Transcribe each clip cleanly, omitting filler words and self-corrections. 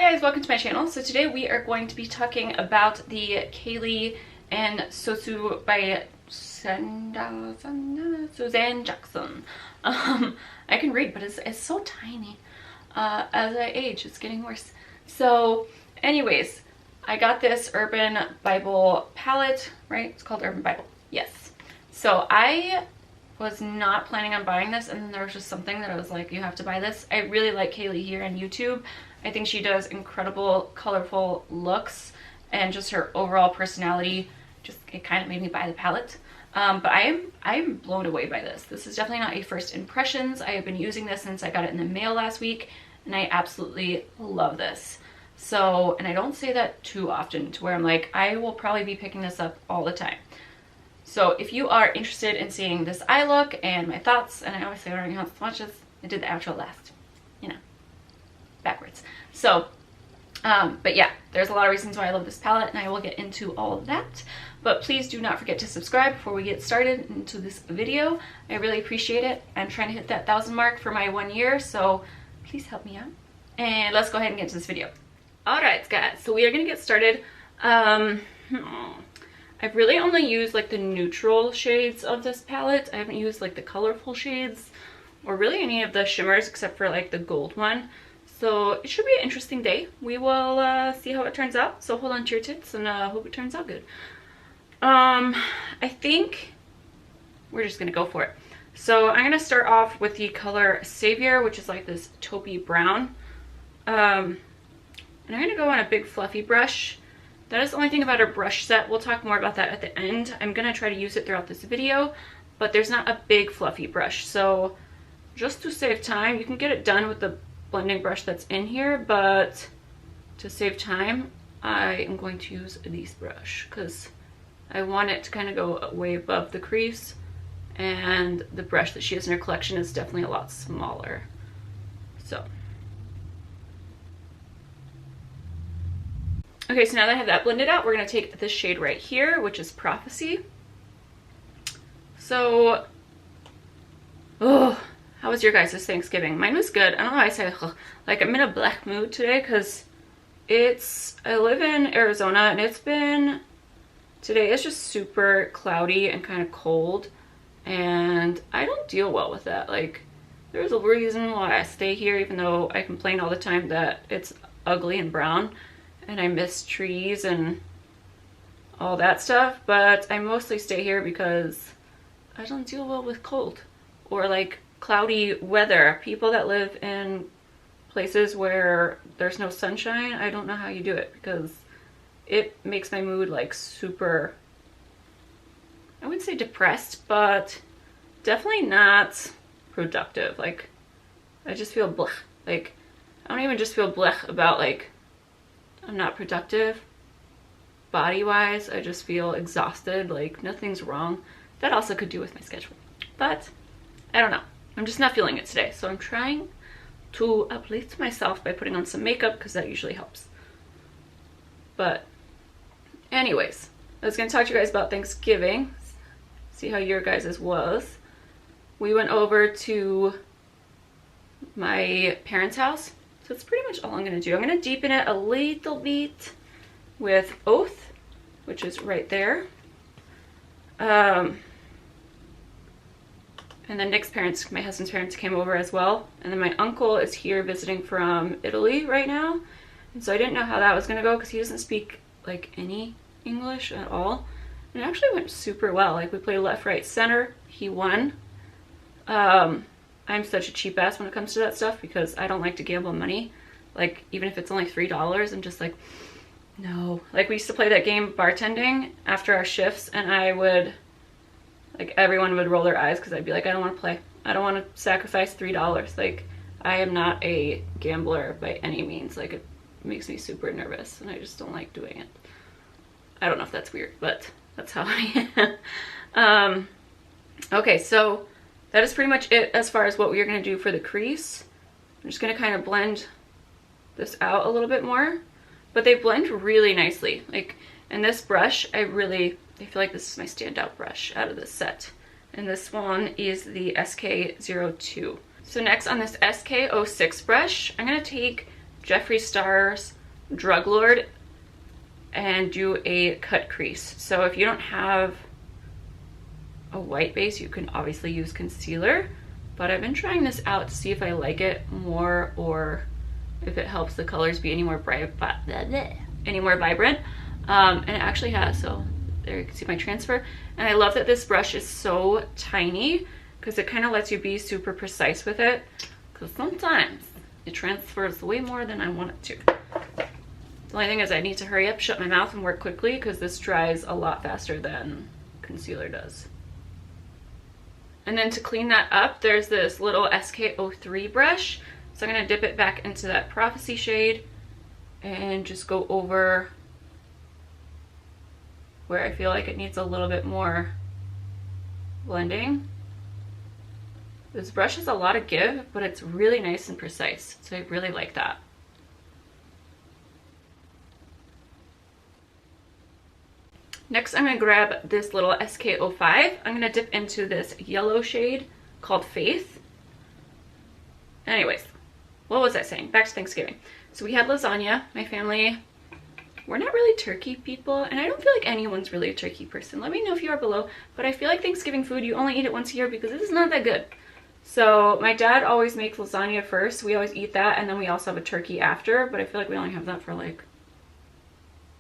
Hi guys, welcome to my channel. So today we are going to be talking about the Keilidh and SOSU by Suzanne Jackson. I can read, but it's so tiny. As I age, it's getting worse. So anyways, I got this Urban Bible palette, right? It's called Urban Bible. Yes. So I was not planning on buying this, and then there was just something that I was like, you have to buy this. I really like Keilidh here on YouTube. I think she does incredible, colorful looks, and just her overall personality, just it kind of made me buy the palette. But I'm blown away by this. This is definitely not a first impressions. I have been using this since I got it in the mail last week, and I absolutely love this. So, and I don't say that too often to where I'm like, I will probably be picking this up all the time. So if you are interested in seeing this eye look and my thoughts, and I always say I don't know swatches, I did the outro last, you know, backwards. So, but yeah, there's a lot of reasons why I love this palette, and I will get into all of that. But please do not forget to subscribe before we get started into this video. I really appreciate it. I'm trying to hit that 1,000 mark for my 1 year, so please help me out. And let's go ahead and get into this video. All right, guys, so we are gonna get started. I've really only used like the neutral shades of this palette. I haven't used like the colorful shades or really any of the shimmers except for like the gold one. So it should be an interesting day. We will see how it turns out. So hold on to your tits and hope it turns out good. I think we're just gonna go for it. So I'm gonna start off with the color Savior, which is like this taupey brown. And I'm gonna go on a big fluffy brush. That is the only thing about our brush set. We'll talk more about that at the end. I'm gonna try to use it throughout this video, but there's not a big fluffy brush. So just to save time, you can get it done with the blending brush that's in here, but to save time, I am going to use this brush because I want it to kind of go way above the crease, and the brush that she has in her collection is definitely a lot smaller. So. Okay, so now that I have that blended out, we're going to take this shade right here, which is Prophecy. So, oh, how was your guys' Thanksgiving? Mine was good. I don't know why I say, like, I'm in a black mood today because I live in Arizona, and today is just super cloudy and kind of cold, and I don't deal well with that. Like, there's a reason why I stay here, even though I complain all the time that it's ugly and brown. And I miss trees and all that stuff, but I mostly stay here because I don't deal well with cold or like cloudy weather. People that live in places where there's no sunshine, I don't know how you do it because it makes my mood like super, I wouldn't say depressed, but definitely not productive. Like I just feel blech. Like I don't even just feel blech about like I'm not productive body-wise. I just feel exhausted, like nothing's wrong. That also could do with my schedule, but I don't know. I'm just not feeling it today, so I'm trying to uplift myself by putting on some makeup because that usually helps. But anyways, I was gonna talk to you guys about Thanksgiving, see how your guys' was. We went over to my parents' house. So that's pretty much all I'm going to do. I'm going to deepen it a little bit with Oath, which is right there. And then Nick's parents, my husband's parents, came over as well. And then my uncle is here visiting from Italy right now. And so I didn't know how that was going to go because he doesn't speak like any English at all. And it actually went super well. Like we played left, right, center. He won. I'm such a cheap ass when it comes to that stuff because I don't like to gamble money. Like, even if it's only $3, I'm just like, no. Like, we used to play that game bartending after our shifts, and I would, like, everyone would roll their eyes because I'd be like, I don't want to play. I don't want to sacrifice $3. Like, I am not a gambler by any means. Like, it makes me super nervous, and I just don't like doing it. I don't know if that's weird, but that's how I am. Okay, so that is pretty much it as far as what we are going to do for the crease. I'm just going to kind of blend this out a little bit more, but they blend really nicely. Like, and this brush, I feel like this is my standout brush out of this set. And this one is the SK02. So next on this SK06 brush, I'm going to take Jeffree Star's Drug Lord and do a cut crease. So if you don't have a white base, you can obviously use concealer, but I've been trying this out to see if I like it more or if it helps the colors be any more bright, any more vibrant. And it actually has, so there you can see my transfer. And I love that this brush is so tiny because it kind of lets you be super precise with it, because sometimes it transfers way more than I want it to. The only thing is I need to hurry up, shut my mouth, and work quickly because this dries a lot faster than concealer does. And then to clean that up, there's this little SK03 brush. So I'm going to dip it back into that Prophecy shade and just go over where I feel like it needs a little bit more blending. This brush has a lot of give, but it's really nice and precise, so I really like that. Next, I'm going to grab this little SK05. I'm going to dip into this yellow shade called Faith. Anyways, what was I saying? Back to Thanksgiving. So we had lasagna. My family, we're not really turkey people, and I don't feel like anyone's really a turkey person. Let me know if you are below, but I feel like Thanksgiving food, you only eat it once a year because it is not that good. So my dad always makes lasagna first. We always eat that, and then we also have a turkey after, but I feel like we only have that for like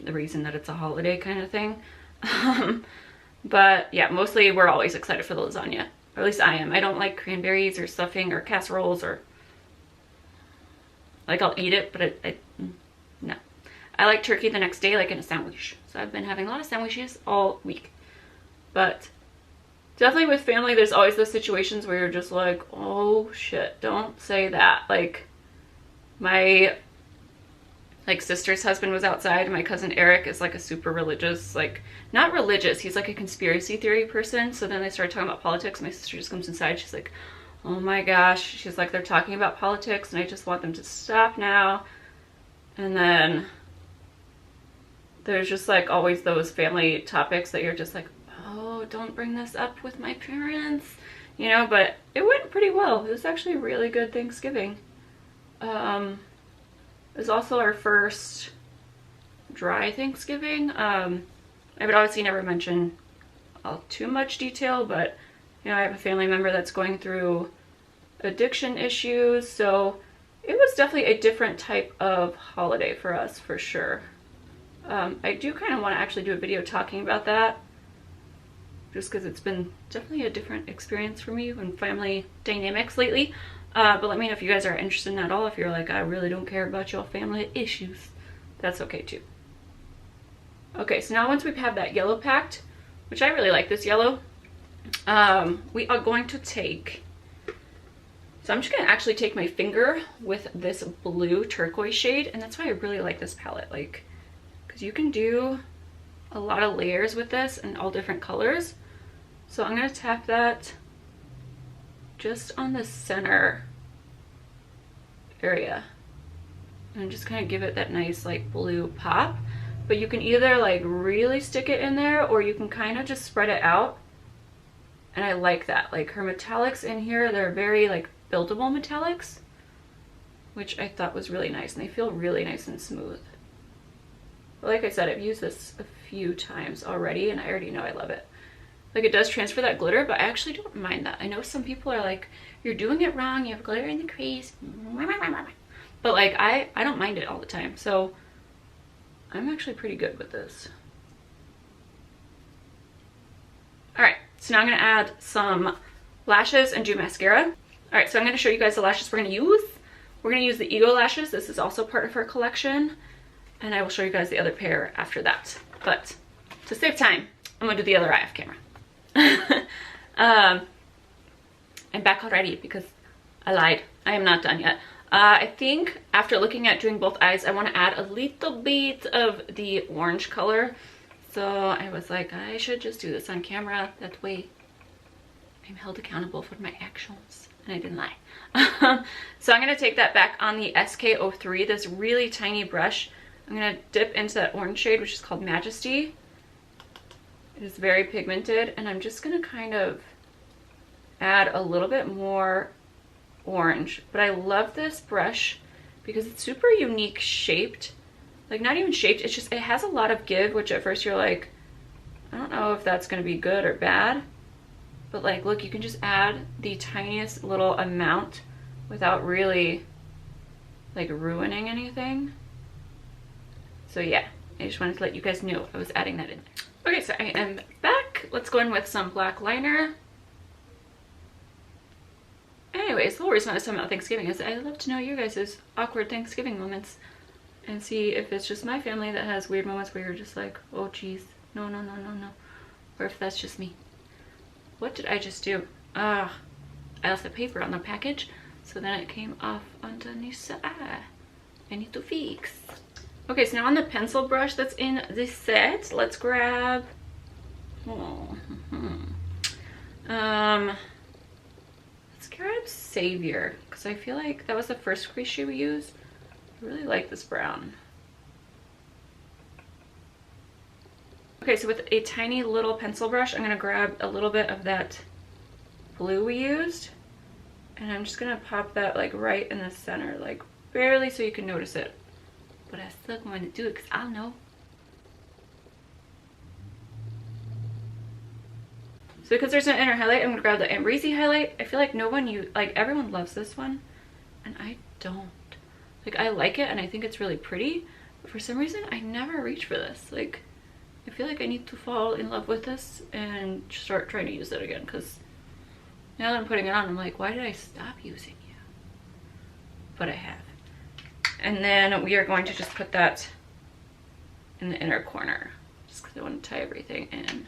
the reason that it's a holiday kind of thing. But yeah, mostly we're always excited for the lasagna, or at least I am. I don't like cranberries or stuffing or casseroles, or like I'll eat it, but no. I like turkey the next day, like in a sandwich. So I've been having a lot of sandwiches all week. But definitely with family, there's always those situations where you're just like, oh shit, don't say that. Like my sister's husband was outside, and my cousin Eric is like a super religious, like not religious, he's like a conspiracy theory person. So then they started talking about politics. My sister just comes inside, she's like, oh my gosh, she's like, they're talking about politics and I just want them to stop now. And then there's just like always those family topics that you're just like, oh, don't bring this up with my parents, you know. But it went pretty well. It was actually a really good Thanksgiving. It was also our first dry Thanksgiving. I would obviously never mention too much detail, but you know, I have a family member that's going through addiction issues, so it was definitely a different type of holiday for us, for sure. I do kind of want to actually do a video talking about that, just because it's been definitely a different experience for me in family dynamics lately. But let me know if you guys are interested in that at all. If you're like, I really don't care about your family issues, that's okay too. Okay, so now once we have that yellow packed, which I really like this yellow, we are going to take, so I'm just going to actually take my finger with this blue turquoise shade, and that's why I really like this palette, like, because you can do a lot of layers with this and all different colors. So I'm going to tap that just on the center area and just kind of give it that nice like blue pop. But you can either like really stick it in there, or you can kind of just spread it out. And I like that. Like her metallics in here, they're very like buildable metallics, which I thought was really nice, and they feel really nice and smooth. But like I said, I've used this a few times already, and I already know I love it. Like it does transfer that glitter, but I actually don't mind that. I know some people are like, you're doing it wrong, you have glitter in the crease. But like I don't mind it all the time. So I'm actually pretty good with this. Alright, so now I'm going to add some lashes and do mascara. Alright, so I'm going to show you guys the lashes we're going to use. We're going to use the Ego lashes. This is also part of her collection. And I will show you guys the other pair after that. But to save time, I'm going to do the other eye off camera. I'm back already because I lied. I am not done yet. I think after looking at doing both eyes, I want to add a little bit of the orange color. So I was like, I should just do this on camera. That way I'm held accountable for my actions. And I didn't lie. So I'm going to take that back on the SK03, this really tiny brush. I'm going to dip into that orange shade, which is called Majesty. It is very pigmented, and I'm just going to kind of add a little bit more orange. But I love this brush because it's super unique shaped, like not even shaped, it's just, it has a lot of give, which at first you're like, I don't know if that's gonna be good or bad. But like, look, you can just add the tiniest little amount without really like ruining anything. So yeah, I just wanted to let you guys know I was adding that in there. Okay, so I am back. Let's go in with some black liner. Anyways, the whole reason I was talking about Thanksgiving is I love to know you guys' awkward Thanksgiving moments and see if it's just my family that has weird moments where you're just like, oh geez, no, no, no, no, no. Or if that's just me. What did I just do? I left the paper on the package, so then it came off underneath the eye. I need to fix. Okay, so now on the pencil brush that's in this set, let's grab, let's grab Savior, because I feel like that was the first crease shade we used. I really like this brown. Okay, so with a tiny little pencil brush, I'm gonna grab a little bit of that blue we used, and I'm just gonna pop that like right in the center, like barely so you can notice it. But I still going to do it because I'll know. So because there's no inner highlight, I'm gonna grab the Ambrisi highlight. I feel like everyone loves this one, and I don't. Like, I like it and I think it's really pretty, but for some reason I never reach for this. Like, I feel like I need to fall in love with this and start trying to use it again, because now that I'm putting it on, I'm like, why did I stop using you? But I have. And then we are going to just put that in the inner corner, just because I want to tie everything in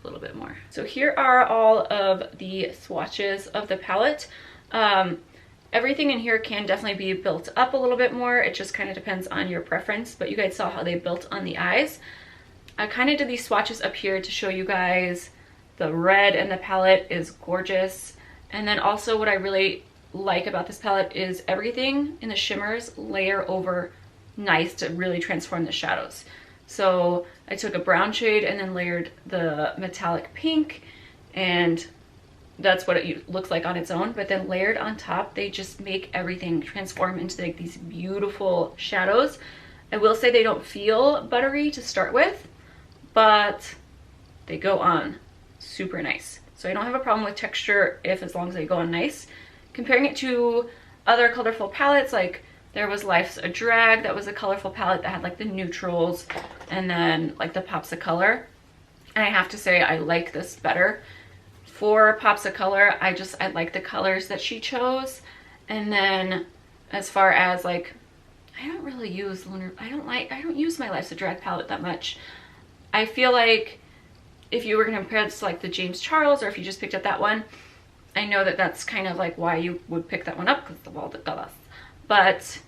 a little bit more. So here are all of the swatches of the palette. Everything in here can definitely be built up a little bit more. It just kind of depends on your preference, but you guys saw how they built on the eyes. I kind of did these swatches up here to show you guys the red in the palette is gorgeous. And then also what I really like about this palette is everything in the shimmers layer over nice to really transform the shadows. So I took a brown shade and then layered the metallic pink, and that's what it looks like on its own, but then layered on top, they just make everything transform into like these beautiful shadows. I will say they don't feel buttery to start with, but they go on super nice. So I don't have a problem with texture as long as they go on nice. Comparing it to other colorful palettes, like there was Life's a Drag, that was a colorful palette that had like the neutrals and then like the pops of color. And I have to say I like this better. For pops of color, I like the colors that she chose. And then as far as like, I don't really use I don't use my Life's a Drag palette that much. I feel like if you were gonna compare this to like the James Charles, or if you just picked up that one, I know that that's kind of like why you would pick that one up, because of all the colors. But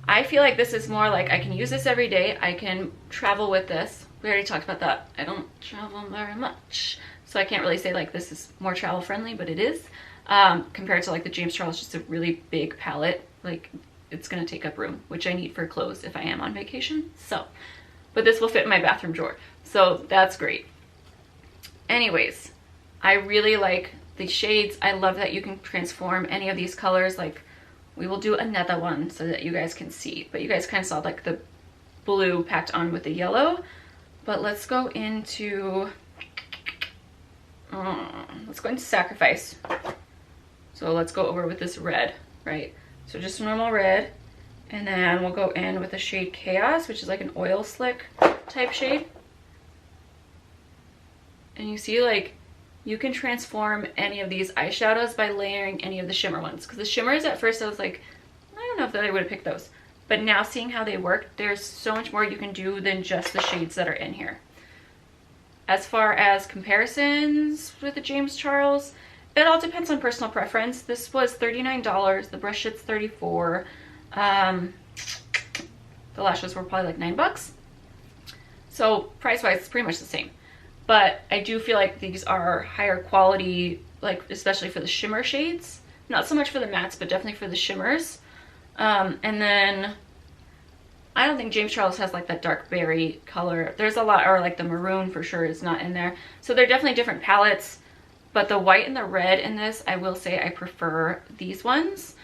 I feel like this is more like I can use this every day. I can travel with this. We already talked about that. I don't travel very much, so I can't really say like this is more travel friendly, but it is. Compared to like the James Charles, just a really big palette. Like, it's gonna take up room, which I need for clothes if I am on vacation. So, but this will fit in my bathroom drawer, so that's great. Anyways, I really like the shades. I love that you can transform any of these colors. Like, we will do another one so that you guys can see, but you guys kind of saw like the blue packed on with the yellow. But let's go into Sacrifice. So let's go over with this red, right? So just normal red, and then we'll go in with the shade Chaos, which is like an oil slick type shade. And you see, like, you can transform any of these eyeshadows by layering any of the shimmer ones. Because the shimmers, at first I was like, I don't know if I would have picked those. But now seeing how they work, there's so much more you can do than just the shades that are in here. As far as comparisons with the James Charles, it all depends on personal preference. This was $39. The brush sheet's $34. The lashes were probably like $9. So price-wise, it's pretty much the same. But I do feel like these are higher quality, like especially for the shimmer shades. Not so much for the mattes, but definitely for the shimmers. And then I don't think James Charles has like that dark berry color. There's a lot, or like the maroon for sure is not in there. So they're definitely different palettes. But the white and the red in this, I will say I prefer these ones.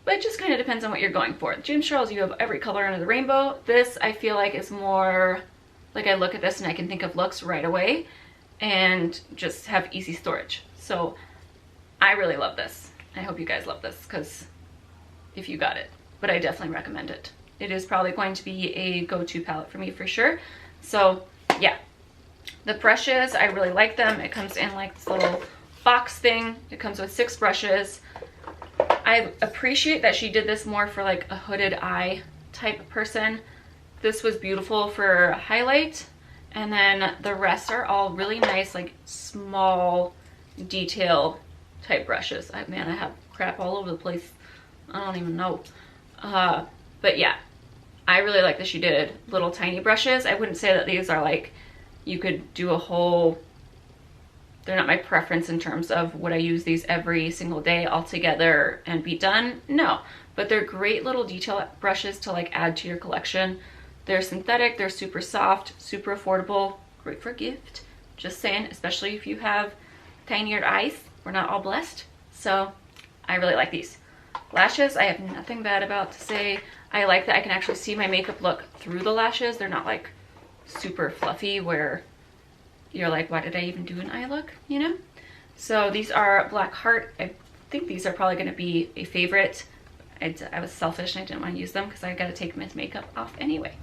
but it just kind of depends on what you're going for. James Charles, you have every color under the rainbow. This, I feel like, is more like I look at this and I can think of looks right away and just have easy storage. So I really love this. I hope you guys love this, because if you got it, but I definitely recommend it. It is probably going to be a go-to palette for me for sure. So yeah, the brushes, I really like them. It comes in like this little box thing. It comes with 6 brushes. I appreciate that she did this more for like a hooded eye type person. This was beautiful for highlight, and then the rest are all really nice, like small detail type brushes. Man, I have crap all over the place. I don't even know. But yeah, I really like that she did little tiny brushes. I wouldn't say that these are like, you could do a whole, they're not my preference in terms of would I use these every single day all together and be done? No, but they're great little detail brushes to like add to your collection. They're synthetic, they're super soft, super affordable, great for a gift. Just saying, especially if you have tinier eyes. We're not all blessed. So I really like these. Lashes, I have nothing bad about to say. I like that I can actually see my makeup look through the lashes. They're not like super fluffy where you're like, why did I even do an eye look, you know? So these are Black Heart. I think these are probably going to be a favorite. I was selfish and I didn't want to use them because I got to take my makeup off anyway.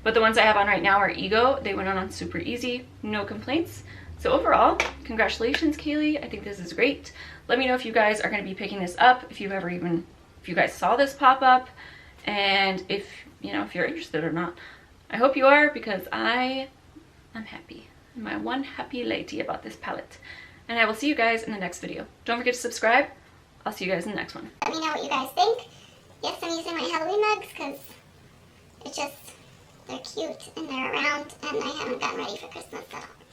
But the ones I have on right now are Ego. They went on super easy, no complaints. So overall, congratulations, Keilidh. I think this is great. Let me know if you guys are going to be picking this up, if you guys saw this pop up, and if you're interested or not. I hope you are, because I'm happy. I'm my one happy lady about this palette. And I will see you guys in the next video. Don't forget to subscribe. I'll see you guys in the next one. Let me know what you guys think. Yes, I'm using my Halloween mugs because they're cute and they're around and I haven't gotten ready for Christmas at all.